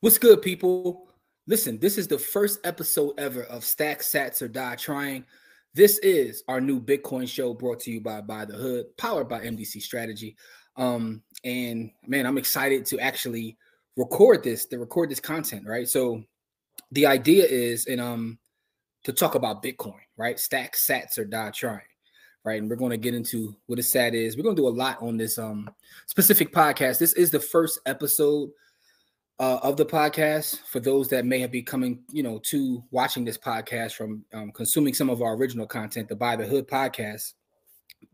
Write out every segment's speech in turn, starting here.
What's good, people? Listen, this is the first episode ever of Stack Sats or Die Trying. This is our new Bitcoin show brought to you by the Hood, powered by MDC Strategy. And man, I'm excited to actually record this content, right? So the idea is to talk about Bitcoin, right? Stack Sats or Die Trying. Right. And we're going to get into what a sat is. We're going to do a lot on this specific podcast. This is the first episode of the podcast. For those that may have been coming, to watching this podcast from consuming some of our original content, the By the Hood podcast,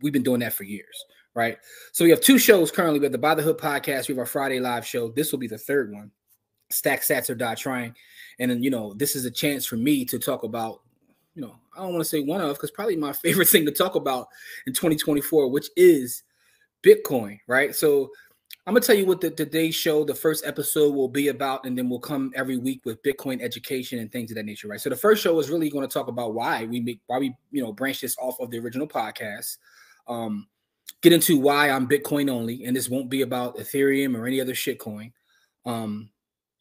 we've been doing that for years, right? So we have two shows currently. We have the By the Hood podcast. We have our Friday live show. This will be the third one, Stack Sats or Die Trying. And then, this is a chance for me to talk about, I don't want to say one of, because probably my favorite thing to talk about in 2024, which is Bitcoin, right? So I'm going to tell you what today's show, the first episode, will be about, and then we'll come every week with Bitcoin education and things of that nature, right? So the first show is really going to talk about why we branch this off of the original podcast, get into why I'm Bitcoin only, and this won't be about Ethereum or any other shitcoin.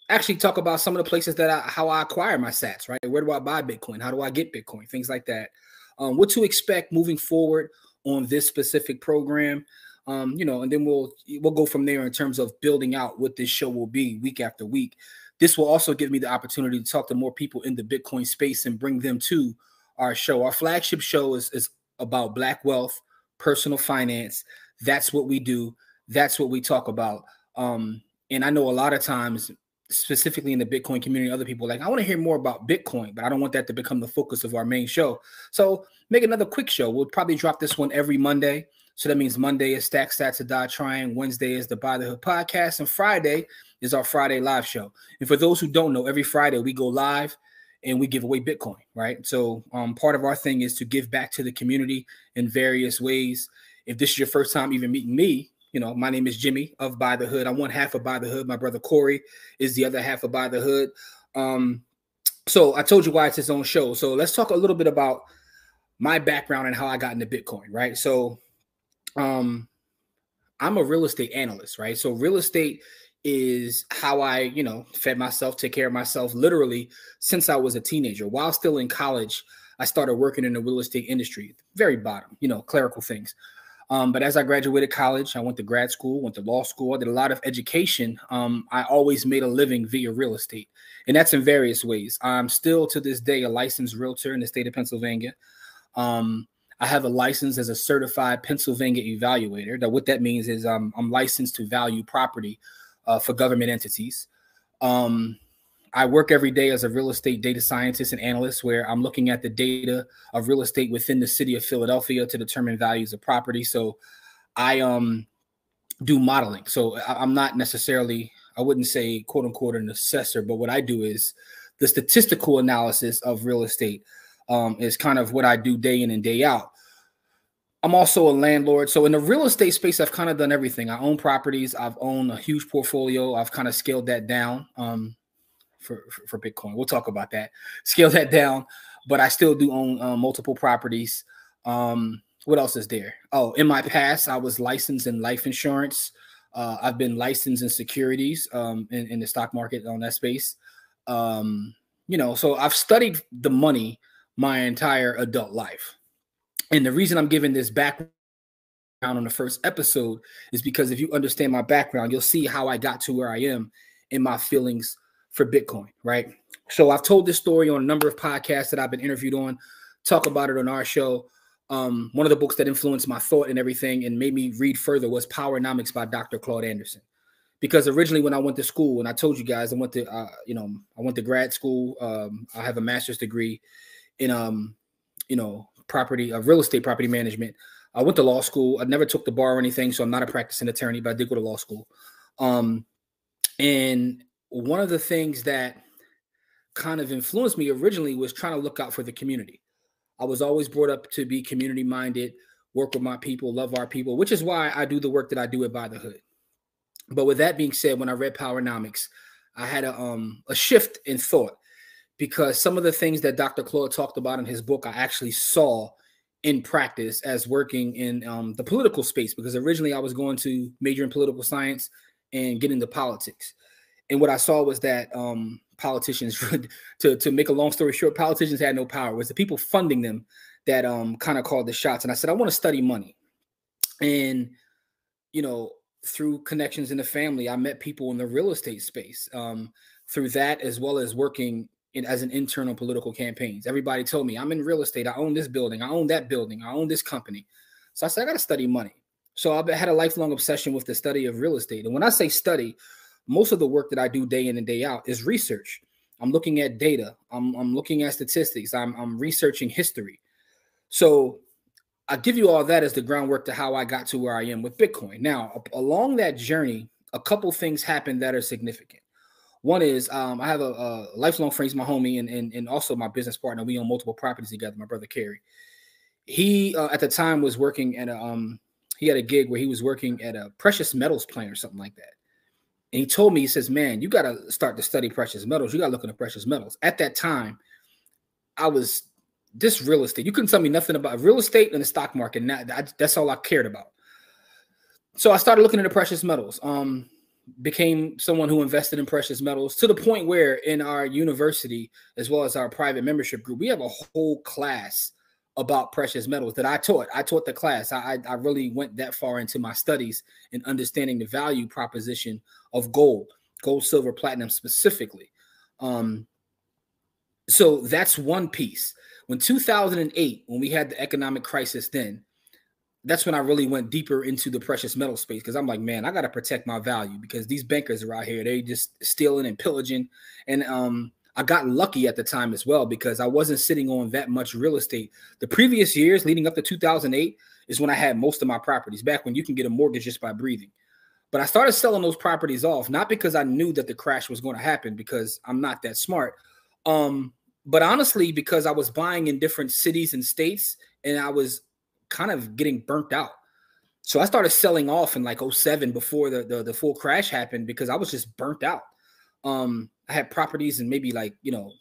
Actually talk about some of the places that how I acquire my sats, right? Where do I buy Bitcoin? How do I get Bitcoin? Things like that. What to expect moving forward on this specific program. And then we'll go from there in terms of building out what this show will be week after week. This will also give me the opportunity to talk to more people in the Bitcoin space and bring them to our show. Our flagship show is about Black wealth, personal finance. That's what we do. That's what we talk about. And I know a lot of times, specifically in the Bitcoin community, other people are like, I want to hear more about Bitcoin, but I don't want that to become the focus of our main show. So make another quick show. We'll probably drop this one every Monday. So that means Monday is Stack Sats or Die Trying, Wednesday is the By the Hood podcast, and Friday is our Friday live show. And for those who don't know, every Friday we go live and we give away Bitcoin, right? So part of our thing is to give back to the community in various ways. If this is your first time even meeting me, my name is Jimmy of By the Hood. I'm one half of By the Hood. My brother Corey is the other half of By the Hood. So I told you why it's his own show. So let's talk a little bit about my background and how I got into Bitcoin, right? So I'm a real estate analyst, right? So real estate is how I, fed myself, take care of myself literally since I was a teenager. While still in college, I started working in the real estate industry, very bottom, clerical things. But as I graduated college, I went to grad school, went to law school. I did a lot of education. I always made a living via real estate, and that's in various ways. I'm still to this day a licensed realtor in the state of Pennsylvania. I have a license as a certified Pennsylvania evaluator. That what that means is I'm licensed to value property for government entities. I work every day as a real estate data scientist and analyst, where I'm looking at the data of real estate within the city of Philadelphia to determine values of property. So I do modeling. So I'm not necessarily, I wouldn't say quote unquote an assessor, but what I do is the statistical analysis of real estate is kind of what I do day in and day out. I'm also a landlord. So in the real estate space, I've kind of done everything. I own properties. I've owned a huge portfolio. I've kind of scaled that down for Bitcoin. We'll talk about that. Scale that down, but I still do own multiple properties. What else is there? Oh, in my past, I was licensed in life insurance. I've been licensed in securities in the stock market on that space. So I've studied the money my entire adult life. And the reason I'm giving this background on the first episode is because if you understand my background, you'll see how I got to where I am in my feelings for Bitcoin, right? So I've told this story on a number of podcasts that I've been interviewed on, talk about it on our show. One of the books that influenced my thought and everything and made me read further was Powernomics by Dr. Claude Anderson. Because originally when I went to school, and I told you guys, I went to grad school. I have a master's degree in, real estate property management. I went to law school. I never took the bar or anything, so I'm not a practicing attorney, but I did go to law school. And one of the things that kind of influenced me originally was trying to look out for the community. I was always brought up to be community minded, work with my people, love our people, which is why I do the work that I do at By the Hood. But with that being said, when I read Powernomics, I had a shift in thought, because some of the things that Dr. Claude talked about in his book, I actually saw in practice as working in the political space, because originally I was going to major in political science and get into politics. And what I saw was that politicians, to make a long story short, politicians had no power. It was the people funding them that kind of called the shots. And I said, I want to study money. And, you know, through connections in the family, I met people in the real estate space. Through that, as well as working as an internal political campaigns. Everybody told me, I'm in real estate. I own this building. I own that building. I own this company. So I said, I got to study money. So I had a lifelong obsession with the study of real estate. And when I say study, most of the work that I do day in and day out is research. I'm looking at data. I'm looking at statistics. I'm researching history. So I give you all that as the groundwork to how I got to where I am with Bitcoin. Now, along that journey, a couple things happened that are significant. One is I have a lifelong friend, he's my homie, and also my business partner. We own multiple properties together, my brother Kerry. He, at the time, was working at he had a gig where he was working at a precious metals plant or something like that. And he told me, he says, man, you got to start to study precious metals. You got to look into precious metals. At that time, I was this real estate. You couldn't tell me nothing about real estate and the stock market. That's all I cared about. So I started looking into precious metals. Became someone who invested in precious metals to the point where in our university, as well as our private membership group, we have a whole class about precious metals that I taught. I taught the class. I really went that far into my studies and understanding the value proposition of gold, silver, platinum specifically. So that's one piece. When 2008, when we had the economic crisis then, that's when I really went deeper into the precious metal space, because I'm like, man, I got to protect my value because these bankers are out here. They just stealing and pillaging. And I got lucky at the time as well because I wasn't sitting on that much real estate. The previous years leading up to 2008 is when I had most of my properties, back when you can get a mortgage just by breathing. But I started selling those properties off, not because I knew that the crash was going to happen, because I'm not that smart. But honestly, because I was buying in different cities and states and I was kind of getting burnt out. So I started selling off in like 2007 before the full crash happened because I was just burnt out. I had properties in maybe like,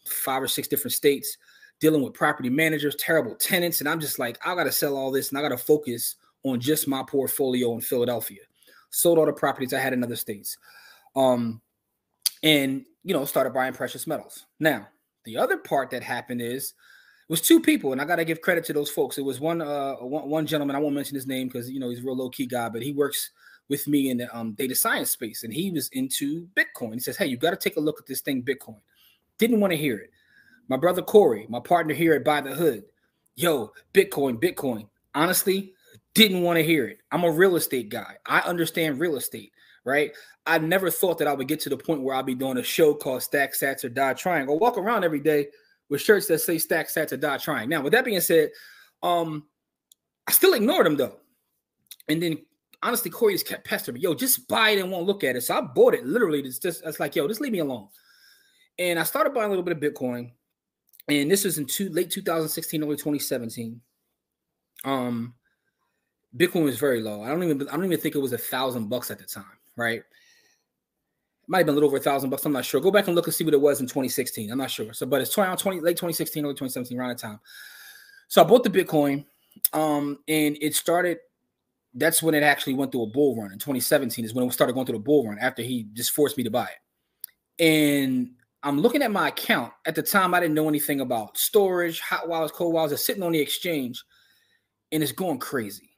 5 or 6 different states, dealing with property managers, terrible tenants. And I'm just like, I got to sell all this and I got to focus on just my portfolio in Philadelphia. Sold all the properties I had in other states. And, started buying precious metals. Now, the other part that happened is, it was 2 people, and I got to give credit to those folks. It was one gentleman, I won't mention his name because, he's a real low-key guy, but he works with me in the data science space, and he was into Bitcoin. He says, hey, you got to take a look at this thing, Bitcoin. Didn't want to hear it. My brother Corey, my partner here at By the Hood, yo, Bitcoin. Honestly, didn't want to hear it. I'm a real estate guy. I understand real estate, right? I never thought that I would get to the point where I'll be doing a show called Stack Sats or Die Trying. Go walk around every day with shirts that say Stack Sats or Die Trying. Now, with that being said, I still ignored him though. And then honestly, Corey just kept pestering me. Yo, just buy it and won't look at it. So I bought it literally. It's like, yo, just leave me alone. And I started buying a little bit of Bitcoin. And this was in late 2016, early 2017. Bitcoin was very low. I don't even think it was $1,000 at the time, right? It might have been a little over $1,000. I'm not sure. Go back and look and see what it was in 2016. I'm not sure. So, but it's late 2016, early 2017, around that time. So I bought the Bitcoin, and it started. That's when it actually went through a bull run. In 2017 is when it started going through the bull run after he just forced me to buy it. And I'm looking at my account. At the time, I didn't know anything about storage, hot wallets, cold wallets. It's sitting on the exchange, and it's going crazy.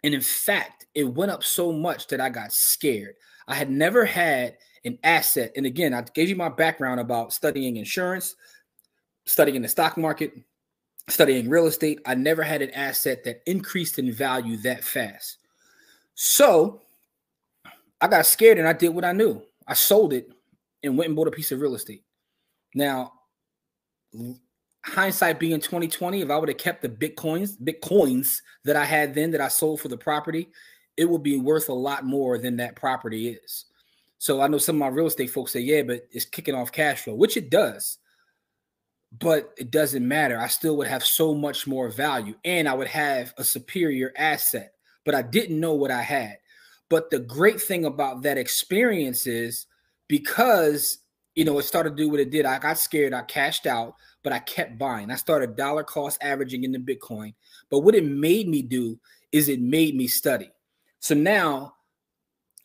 And in fact, it went up so much that I got scared. I had never had an asset. And again, I gave you my background about studying insurance, studying the stock market, studying real estate. I never had an asset that increased in value that fast. So I got scared and I did what I knew. I sold it and went and bought a piece of real estate. Now, hindsight being 2020, if I would have kept the bitcoins that I had then that I sold for the property, it would be worth a lot more than that property is. So I know some of my real estate folks say, yeah, but it's kicking off cash flow, which it does. But it doesn't matter. I still would have so much more value and I would have a superior asset, but I didn't know what I had. But the great thing about that experience is because, it started to do what it did. I got scared. I cashed out, but I kept buying. I started dollar cost averaging into Bitcoin. But what it made me do is it made me study. So now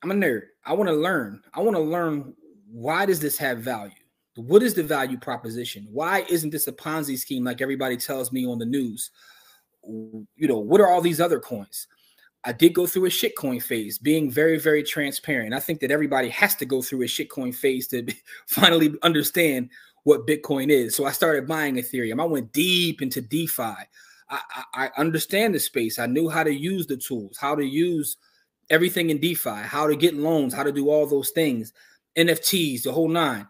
I'm a nerd. I want to learn. I want to learn why does this have value? What is the value proposition? Why isn't this a Ponzi scheme like everybody tells me on the news? What are all these other coins? I did go through a shitcoin phase, being very, very transparent. I think that everybody has to go through a shitcoin phase to finally understand what Bitcoin is. So I started buying Ethereum. I went deep into DeFi. I understand the space. I knew how to use the tools, how to use everything in DeFi, how to get loans, how to do all those things, NFTs, the whole nine.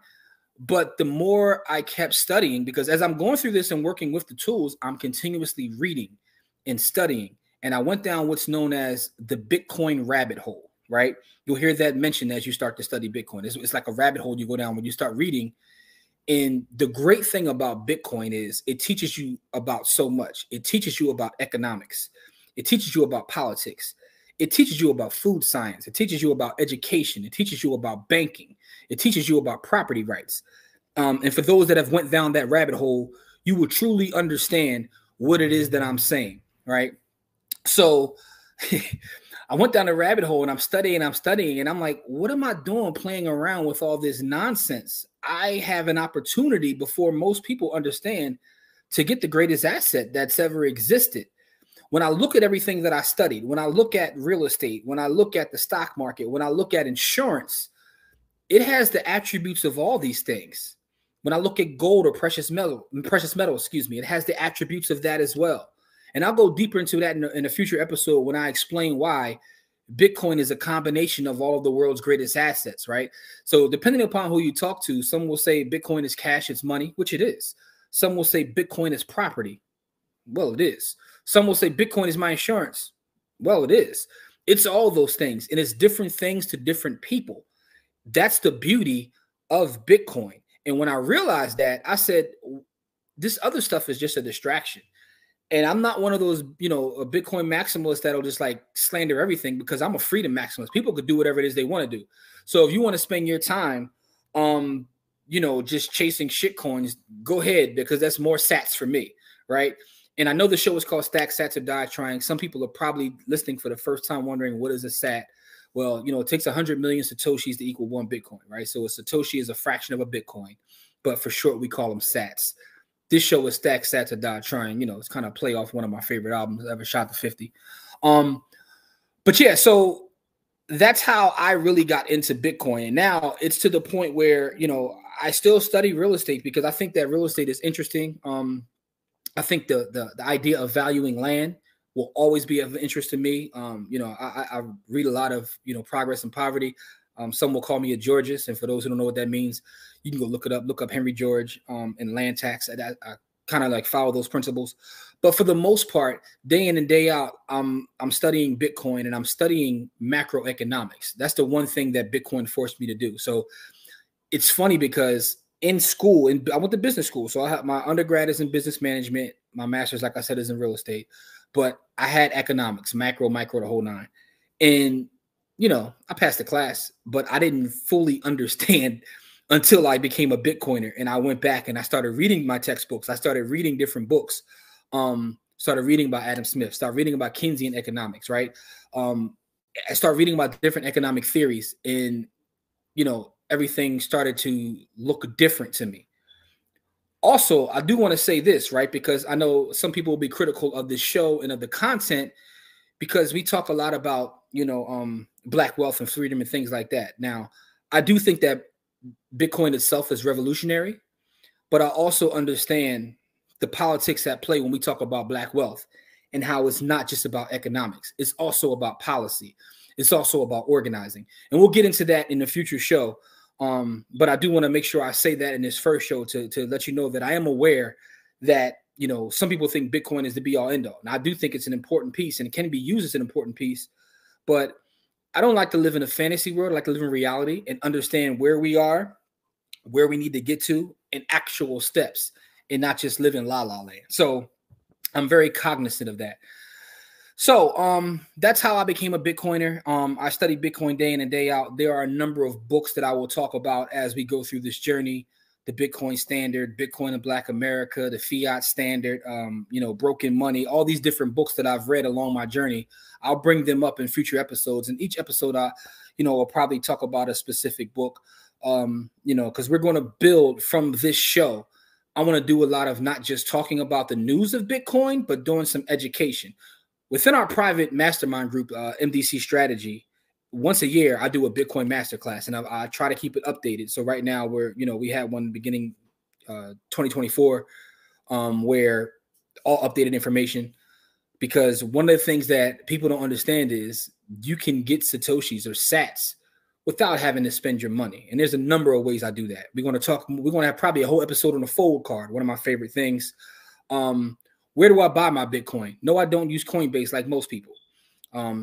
But the more I kept studying, because as I'm going through this and working with the tools, I'm continuously reading and studying. And I went down what's known as the Bitcoin rabbit hole, right? You'll hear that mentioned as you start to study Bitcoin. It's like a rabbit hole you go down when you start reading. And the great thing about Bitcoin is it teaches you about so much. It teaches you about economics. It teaches you about politics. It teaches you about food science. It teaches you about education. It teaches you about banking. It teaches you about property rights. And for those that have went down that rabbit hole, you will truly understand what it is that I'm saying, right? So I went down the rabbit hole and I'm studying, and I'm like, what am I doing playing around with all this nonsense? I have an opportunity before most people understand to get the greatest asset that's ever existed. When I look at everything that I studied, when I look at real estate, when I look at the stock market, when I look at insurance, it has the attributes of all these things. When I look at gold or precious metal, it has the attributes of that as well. And I'll go deeper into that in a future episode when I explain why Bitcoin is a combination of all of the world's greatest assets, right? So depending upon who you talk to, some will say Bitcoin is cash, it's money, which it is. Some will say Bitcoin is property. Well, it is. Some will say Bitcoin is my insurance. Well, it is. It's all those things, and it's different things to different people. That's the beauty of Bitcoin. And when I realized that, I said, this other stuff is just a distraction. And I'm not one of those, a Bitcoin maximalist that'll just like slander everything, because I'm a freedom maximalist. People could do whatever it is they want to do. So if you want to spend your time, just chasing shit coins, go ahead, because that's more sats for me, right? And I know the show is called Stack Sats or Die Trying. Some people are probably listening for the first time wondering, what is a sat? Well, it takes 100 million Satoshis to equal one Bitcoin, right? So a Satoshi is a fraction of a Bitcoin, but for short, we call them sats. This show is Stack Sats or Die Trying. It's kind of play off one of my favorite albums ever, Shot to 50. But yeah, so that's how I really got into Bitcoin. And now it's to the point where, I still study real estate because I think that real estate is interesting. I think the idea of valuing land will always be of interest to me. I read a lot of, Progress and Poverty. Some will call me a Georgist. And for those who don't know what that means, you can go look up Henry George and land tax. I kind of like follow those principles. But for the most part, day in and day out, I'm studying Bitcoin and I'm studying macroeconomics. That's the one thing that Bitcoin forced me to do. So it's funny because in school, and I went to business school. So I have my undergrad is in business management. My master's, like I said, is in real estate. But I had economics, macro, micro, the whole nine. And, I passed the class, but I didn't fully understand until I became a Bitcoiner. And I went back and I started reading my textbooks. I started reading different books. Started reading about Adam Smith, started reading about Keynesian economics, right? I started reading about different economic theories, and, everything started to look different to me. Also, I do want to say this, right? Because I know some people will be critical of this show and of the content because we talk a lot about, Black wealth and freedom and things like that. Now, I do think that Bitcoin itself is revolutionary, but I also understand the politics at play when we talk about Black wealth and how it's not just about economics. It's also about policy. It's also about organizing. And we'll get into that in a future show. But I do want to make sure I say that in this first show to let you know that I am aware that, some people think Bitcoin is the be all end all. And I do think it's an important piece and it can be used as an important piece, but I don't like to live in a fantasy world. I like to live in reality and understand where we are, where we need to get to, and actual steps, and not just live in la la land. So I'm very cognizant of that. So that's how I became a Bitcoiner. I study Bitcoin day in and day out. There are a number of books that I will talk about as we go through this journey. The Bitcoin Standard, Bitcoin in Black America, the Fiat Standard, Broken Money, all these different books that I've read along my journey. I'll bring them up in future episodes. And each episode, I'll probably talk about a specific book. You know, because we're going to build from this show. I want to do a lot of not just talking about the news of Bitcoin, but doing some education. Within our private mastermind group, MDC Strategy, once a year, I do a Bitcoin masterclass, and I try to keep it updated. So right now we had one beginning 2024 where all updated information, because one of the things that people don't understand is you can get Satoshis or sats without having to spend your money. And there's a number of ways I do that. We're going to have probably a whole episode on the fold card, one of my favorite things. Where do I buy my Bitcoin? No, I don't use Coinbase like most people.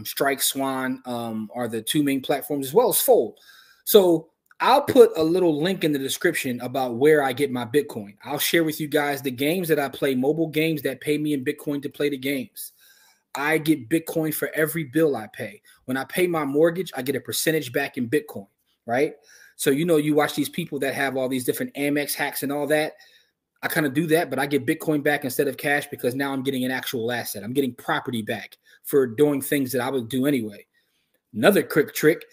Strike, Swan are the two main platforms, as well as Fold. So I'll put a little link in the description about where I get my Bitcoin. I'll share with you guys the games that I play, mobile games that pay me in Bitcoin to play the games. I get Bitcoin for every bill I pay. When I pay my mortgage, I get a percentage back in Bitcoin, right? So, you know, you watch these people that have all these different Amex hacks and all that. I kind of do that, but I get Bitcoin back instead of cash, because now I'm getting an actual asset. I'm getting property back for doing things that I would do anyway. Another quick trick,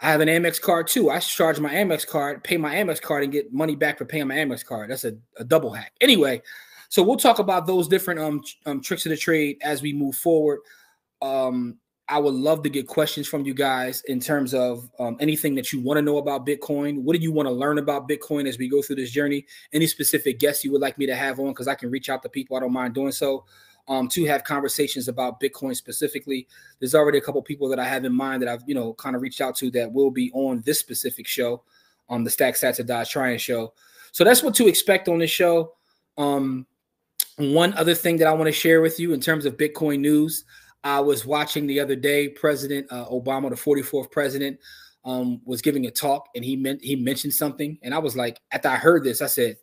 I have an Amex card too. I charge my Amex card, pay my Amex card, and get money back for paying my Amex card. That's a double hack. Anyway, so we'll talk about those different tricks of the trade as we move forward. I would love to get questions from you guys in terms of anything that you want to know about Bitcoin. What do you want to learn about Bitcoin as we go through this journey? Any specific guests you would like me to have on, because I can reach out to people. I don't mind doing so, to have conversations about Bitcoin specifically. There's already a couple people that I have in mind that I've, you know, kind of reached out to that will be on this specific show, on the Stack Sats or Die Trying show. So that's what to expect on this show. One other thing that I want to share with you in terms of Bitcoin news, I was watching the other day, President Obama, the 44th president, was giving a talk, and he mentioned something. And I was like, after I heard this, I said,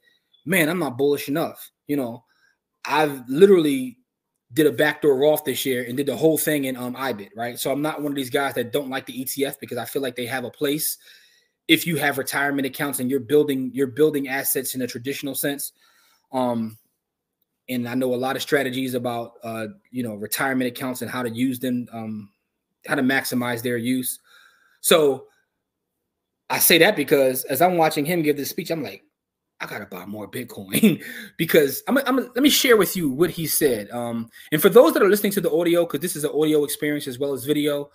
man, I'm not bullish enough. You know, I've literally did a backdoor Roth this year and did the whole thing in IBIT, right? So I'm not one of these guys that don't like the ETF, because I feel like they have a place if you have retirement accounts and you're building assets in a traditional sense. And I know a lot of strategies about, you know, retirement accounts and how to use them, how to maximize their use. So I say that because as I'm watching him give this speech, I'm like, I got to buy more Bitcoin because let me share with you what he said. And for those that are listening to the audio, because this is an audio experience as well as video,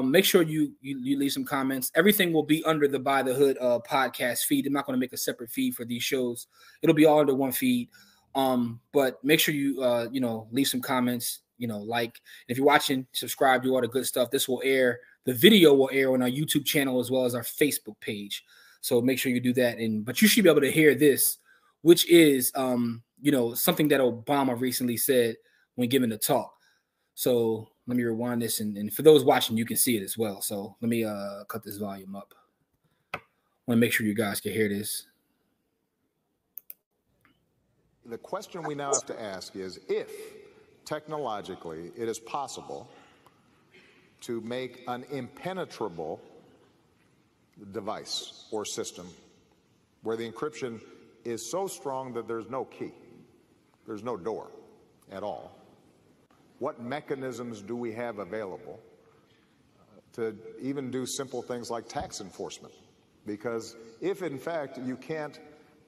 make sure you leave some comments. Everything will be under the By the Hood podcast feed. I'm not going to make a separate feed for these shows. It'll be all under one feed. But make sure you, you know, leave some comments, you know, like, if you're watching, subscribe, do all the good stuff. This will air, the video will air on our YouTube channel as well as our Facebook page. So make sure you do that. But you should be able to hear this, which is, you know, something that Obama recently said when giving a talk. So let me rewind this. And for those watching, you can see it as well. So let me cut this volume up. I want to make sure you guys can hear this. The question we now have to ask is if technologically it is possible to make an impenetrable device or system where the encryption is so strong that there's no key, there's no door at all. What mechanisms do we have available to even do simple things like tax enforcement? Because if in fact you can't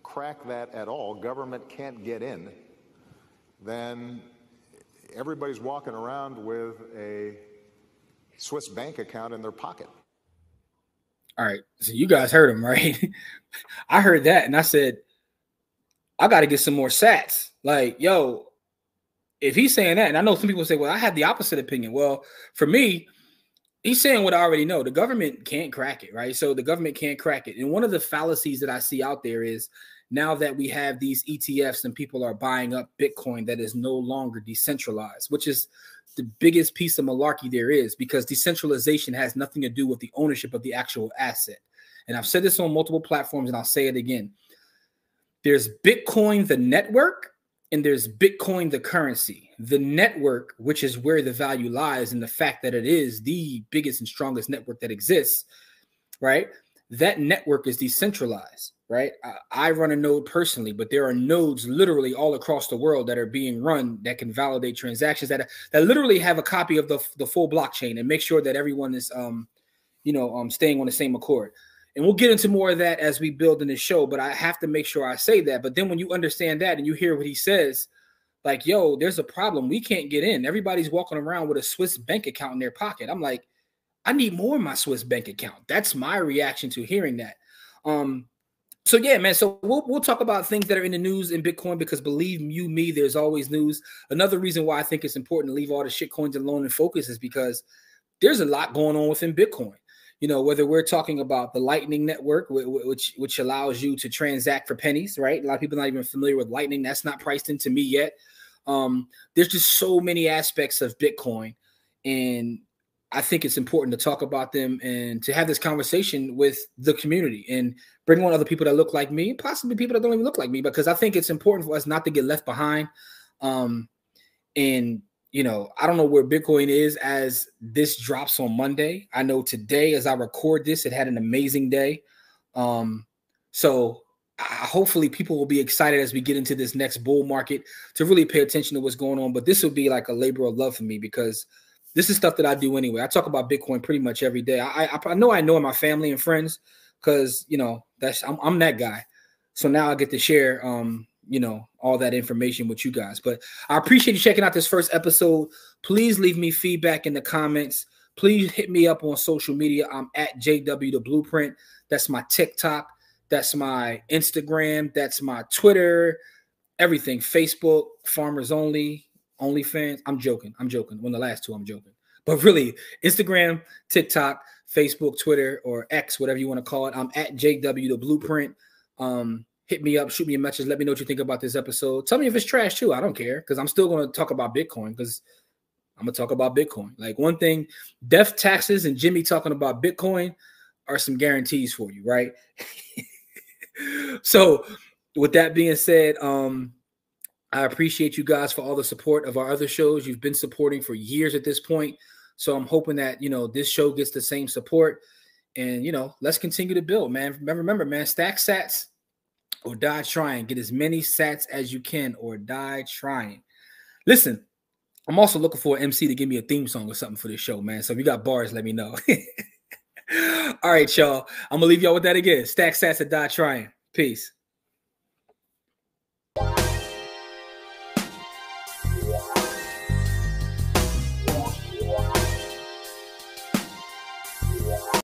crack that at all, government can't get in, then everybody's walking around with a Swiss bank account in their pocket. All right, so you guys heard him, right? I heard that, and I said, I got to get some more sats. Like, yo, if he's saying that, and I know some people say, well, I have the opposite opinion. Well, for me, he's saying what I already know. The government can't crack it, right? So the government can't crack it. And one of the fallacies that I see out there is now that we have these ETFs and people are buying up Bitcoin that is no longer decentralized, which is the biggest piece of malarkey there is, because decentralization has nothing to do with the ownership of the actual asset. And I've said this on multiple platforms, and I'll say it again. There's Bitcoin, the network, and there's Bitcoin, the currency. The network, which is where the value lies, and the fact that it is the biggest and strongest network that exists, right? That network is decentralized, right? I run a node personally, but there are nodes literally all across the world that are being run that can validate transactions that literally have a copy of the full blockchain and make sure that everyone is, staying on the same accord. And we'll get into more of that as we build in the show, but I have to make sure I say that. But then when you understand that and you hear what he says, like, yo, there's a problem. We can't get in. Everybody's walking around with a Swiss bank account in their pocket. I'm like, I need more in my Swiss bank account. That's my reaction to hearing that. So yeah, man. So we'll talk about things that are in the news in Bitcoin, because believe you me, there's always news. Another reason why I think it's important to leave all the shit coins alone and focus is because there's a lot going on within Bitcoin. You know, whether we're talking about the Lightning Network, which allows you to transact for pennies, right? A lot of people are not even familiar with Lightning. That's not priced into me yet. There's just so many aspects of Bitcoin, and I think it's important to talk about them and to have this conversation with the community and bring on other people that look like me, possibly people that don't even look like me, because I think it's important for us not to get left behind. And, you know, I don't know where Bitcoin is as this drops on Monday. I know today, as I record this, it had an amazing day. So hopefully people will be excited as we get into this next bull market to really pay attention to what's going on. But this will be like a labor of love for me, because this is stuff that I do anyway. I talk about Bitcoin pretty much every day. I know my family and friends, because, you know, I'm that guy. So now I get to share, you know, all that information with you guys. But I appreciate you checking out this first episode. Please leave me feedback in the comments. Please hit me up on social media. I'm at JW the Blueprint. That's my TikTok. That's my Instagram. That's my Twitter. Everything. Facebook, Farmers Only, OnlyFans. I'm joking. When the last two, I'm joking. But really, Instagram, TikTok, Facebook, Twitter, or X, whatever you want to call it. I'm at JW the Blueprint. Hit me up, shoot me a message. Let me know what you think about this episode. Tell me if it's trash too. I don't care, because I'm still going to talk about Bitcoin, because I'm going to talk about Bitcoin. Like, one thing, death, taxes, and Jimmy talking about Bitcoin are some guarantees for you, right? So with that being said, I appreciate you guys for all the support of our other shows. You've been supporting for years at this point. So I'm hoping that, you know, this show gets the same support, and, you know, let's continue to build, man. Remember, man, stack sats or die trying. Get as many sats as you can or die trying. Listen, I'm also looking for an MC to give me a theme song or something for this show, man. So if you got bars, let me know. All right, y'all. I'm going to leave y'all with that again. Stack sats or die trying. Peace.